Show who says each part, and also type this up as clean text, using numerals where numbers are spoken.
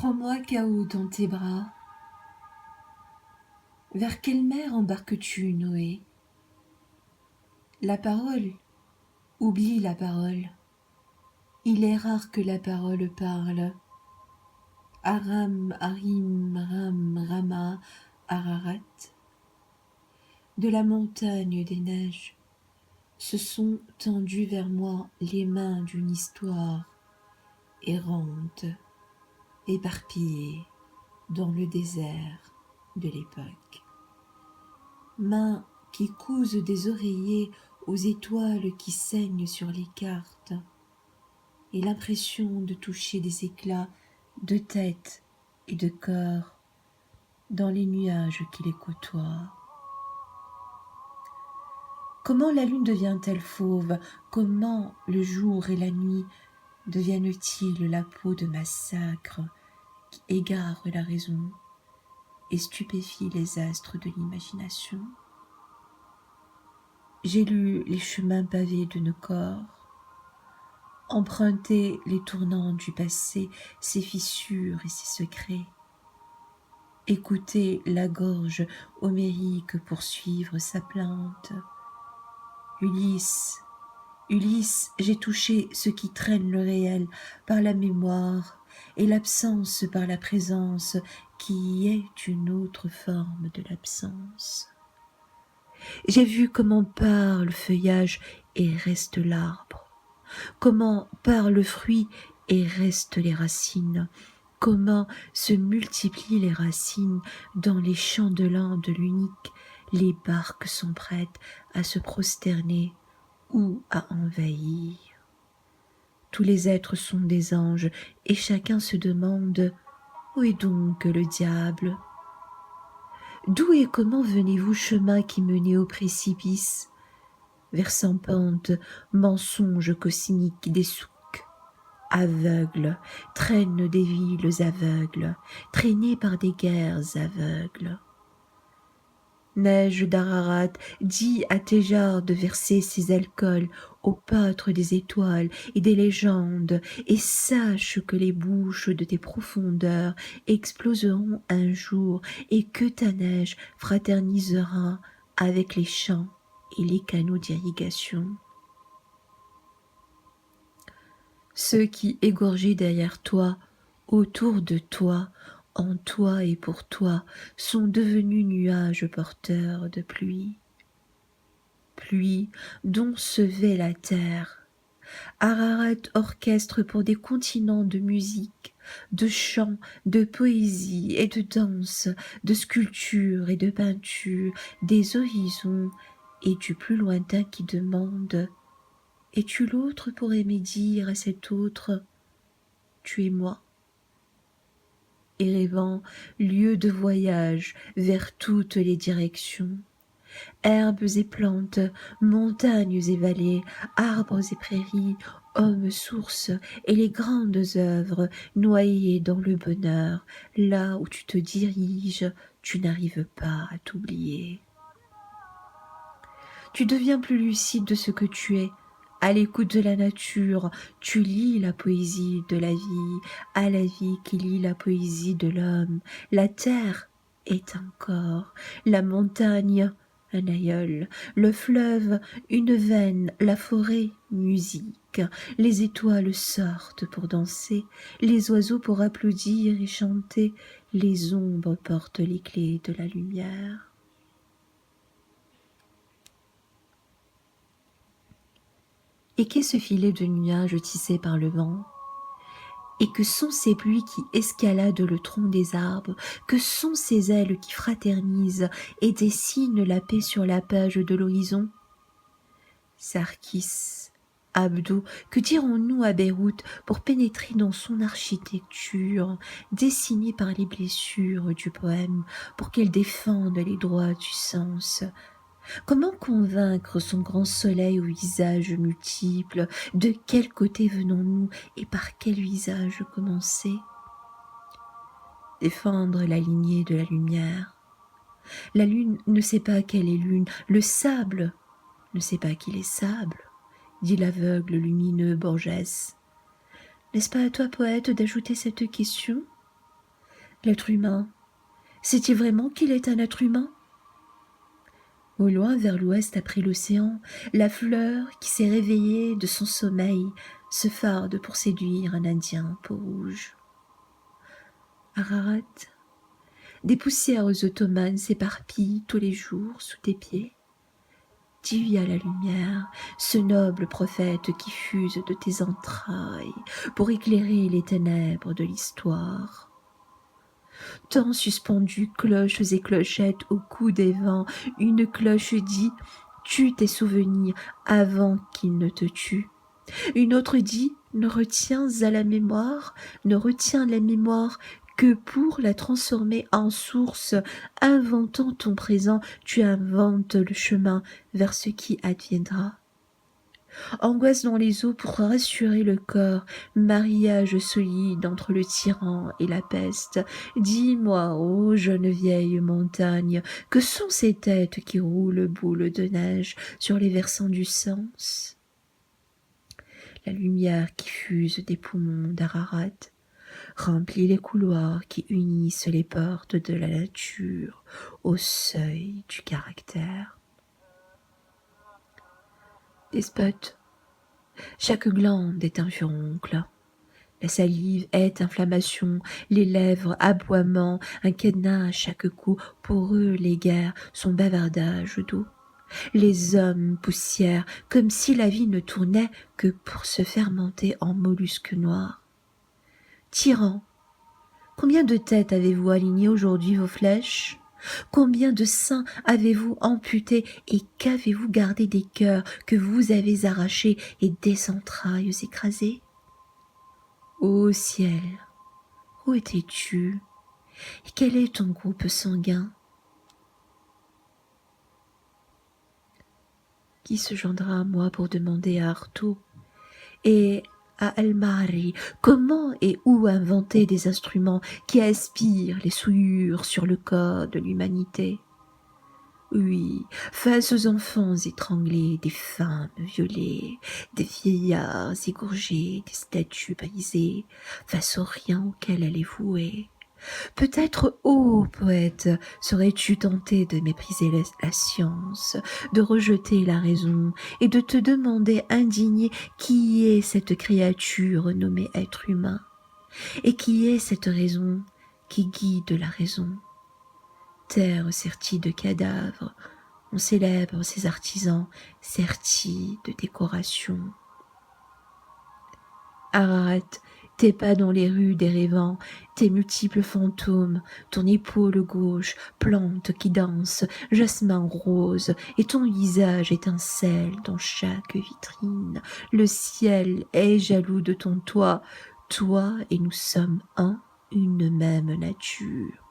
Speaker 1: Prends-moi KO dans tes bras. Vers quelle mer embarques-tu, Noé? La parole, oublie la parole. Il est rare que la parole parle. Aram, Arim, Ram, Rama, Ararat. De la montagne des neiges se sont tendues vers moi les mains d'une histoire errante, éparpillée dans le désert de l'époque. Mains qui cousent des oreillers aux étoiles qui saignent sur les cartes, et l'impression de toucher des éclats de tête et de corps dans les nuages qui les côtoient. Comment la lune devient-elle fauve? Comment le jour et la nuit deviennent-ils la peau de massacre qui égare la raison et stupéfie les astres de l'imagination? J'ai lu les chemins pavés de nos corps, emprunté les tournants du passé, ses fissures et ses secrets, écouté la gorge homérique poursuivre sa plainte. Ulysse, Ulysse, j'ai touché ce qui traîne le réel par la mémoire et l'absence par la présence qui est une autre forme de l'absence. J'ai vu comment part le feuillage et reste l'arbre, comment part le fruit et restent les racines, comment se multiplient les racines dans les champs de l'Inde l'unique, les barques sont prêtes à se prosterner ou à envahir. Tous les êtres sont des anges et chacun se demande « Où est donc le diable ?» D'où et comment venez-vous, chemin qui menait au précipice? Versant pente, mensonge cosmique des souks, aveugles, traînent des villes aveugles, traînés par des guerres aveugles. Neige d'Ararat, dis à tes jarres de verser ses alcools au pâtre des étoiles et des légendes, et sache que les bouches de tes profondeurs exploseront un jour, et que ta neige fraternisera avec les champs et les canaux d'irrigation. Ceux qui, égorgés derrière toi, autour de toi, en toi et pour toi, sont devenus nuages porteurs de pluie. Pluie dont se vêt la terre. Ararat orchestre pour des continents de musique, de chants, de poésie et de danse, de sculpture et de peinture, des horizons et du plus lointain qui demande « Es-tu l'autre pour aimer dire à cet autre « Tu es moi » et rêvant lieu de voyage vers toutes les directions. Herbes et plantes, montagnes et vallées, arbres et prairies, hommes sources et les grandes œuvres noyées dans le bonheur, là où tu te diriges, tu n'arrives pas à t'oublier. Tu deviens plus lucide de ce que tu es. À l'écoute de la nature, tu lis la poésie de la vie, à la vie qui lit la poésie de l'homme. La terre est un corps, la montagne un aïeul, le fleuve une veine, la forêt musique, les étoiles sortent pour danser, les oiseaux pour applaudir et chanter, les ombres portent les clés de la lumière. Et qu'est ce filet de nuages tissé par le vent? Et que sont ces pluies qui escaladent le tronc des arbres? Que sont ces ailes qui fraternisent et dessinent la paix sur la page de l'horizon? Sarkis, Abdo, que dirons-nous à Beyrouth pour pénétrer dans son architecture, dessinée par les blessures du poème, pour qu'elle défende les droits du sens? Comment convaincre son grand soleil aux visages multiples? De quel côté venons-nous et par quel visage commencer? Défendre la lignée de la lumière. La lune ne sait pas quelle est lune, le sable ne sait pas qu'il est sable, dit l'aveugle lumineux Borges. N'est-ce pas à toi, poète, d'ajouter cette question? L'être humain, sait-il vraiment qu'il est un être humain? Au loin, vers l'ouest, après l'océan, la fleur qui s'est réveillée de son sommeil se farde pour séduire un Indien peau rouge. Ararat, des poussières ottomanes s'éparpillent tous les jours sous tes pieds. Dis à la lumière, ce noble prophète qui fuse de tes entrailles pour éclairer les ténèbres de l'histoire. Tant suspendues, cloches et clochettes au cou des vents, une cloche dit « tue tes souvenirs avant qu'ils ne te tuent ». Une autre dit « ne retiens à la mémoire, ne retiens la mémoire que pour la transformer en source. Inventant ton présent, tu inventes le chemin vers ce qui adviendra. » Angoisse dans les eaux pour rassurer le corps, mariage solide entre le tyran et la peste. Dis-moi, ô jeune vieille montagne, que sont ces têtes qui roulent boule de neige sur les versants du sens? La lumière qui fuse des poumons d'Ararat remplit les couloirs qui unissent les portes de la nature au seuil du caractère. Despote, chaque glande est un furoncle. La salive est inflammation, les lèvres aboiement, un cadenas à chaque coup. Pour eux, les guerres sont bavardage d'eau. Les hommes poussière, comme si la vie ne tournait que pour se fermenter en mollusques noirs. Tyran, combien de têtes avez-vous aligné aujourd'hui vos flèches? Combien de seins avez-vous amputés et qu'avez-vous gardé des cœurs que vous avez arrachés et des entrailles écrasées? Ô ciel, où étais-tu et quel est ton groupe sanguin? Qui se joindra à moi pour demander à Artaud et à Almari comment et où inventer des instruments qui aspirent les souillures sur le corps de l'humanité? Oui, face aux enfants étranglés, des femmes violées, des vieillards égorgés, des statues brisées, face au rien auquel elle est vouée. Peut-être, ô poète, serais-tu tenté de mépriser la science, de rejeter la raison et de te demander indigné qui est cette créature nommée être humain, et qui est cette raison qui guide la raison. Terre sertie de cadavres, on célèbre ses artisans sertis de décorations. Ararat, tes pas dans les rues des rêvants, tes multiples fantômes, ton épaule gauche, plante qui danse, jasmin rose, et ton visage étincelle dans chaque vitrine. Le ciel est jaloux de ton toit, toi et nous sommes un, une même nature.